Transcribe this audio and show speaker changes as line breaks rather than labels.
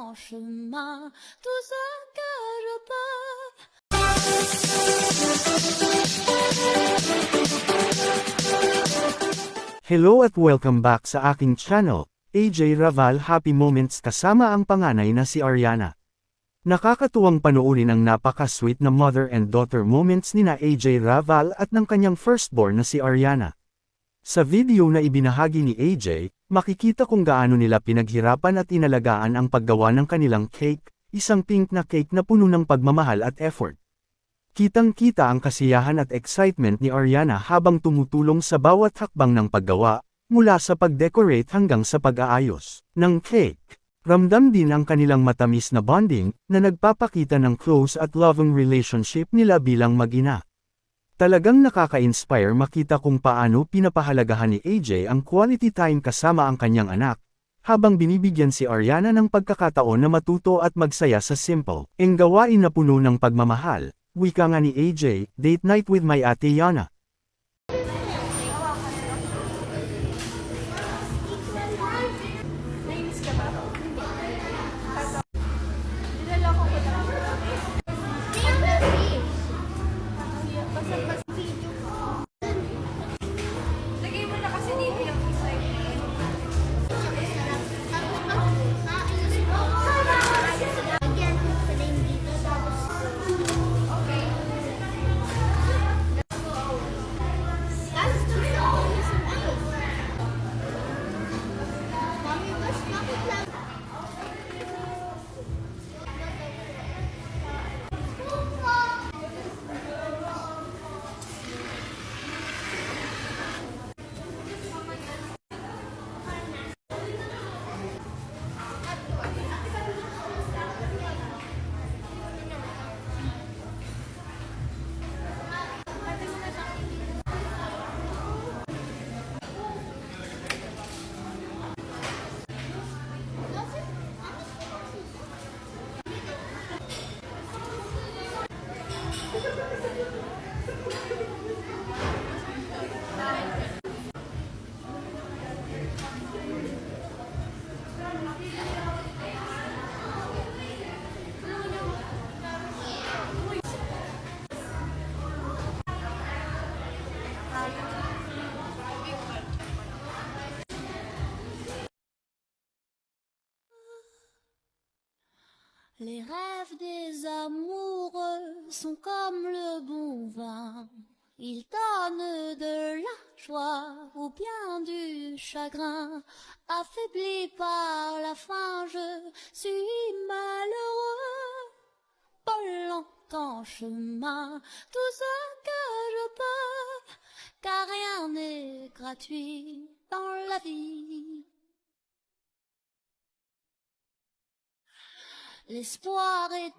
ton chemin tout ce que je peux.
Hello at welcome back sa aking channel, AJ Raval Happy Moments kasama ang panganay na si Ariana. Nakakatuwang panoorin ang napaka-sweet na mother and daughter moments nina AJ Raval at ng kanyang firstborn na si Ariana. Sa video na ibinahagi ni AJ, makikita kung gaano nila pinaghirapan at inalagaan ang paggawa ng kanilang cake, isang pink na cake na puno ng pagmamahal at effort. Kitang-kita ang kasiyahan at excitement ni Ariana habang tumutulong sa bawat hakbang ng paggawa, mula sa pag-decorate hanggang sa pag-aayos ng cake. Ramdam din ang kanilang matamis na bonding, na nagpapakita ng close at loving relationship nila bilang mag-ina. Talagang nakaka-inspire makita kung paano pinapahalagahan ni AJ ang quality time kasama ang kanyang anak, habang binibigyan si Ariana ng pagkakataon na matuto at magsaya sa simple ang gawain na puno ng pagmamahal. Wika nga ni AJ, date night with my ate Yana.
Les rêves des amoureux sont comme le bon vin. Ils donnent de la joie ou bien du chagrin. Affaibli par la faim, je suis malheureux. Volant ton chemin, tout ce que je peux, car rien n'est gratuit dans la vie. L'espoir est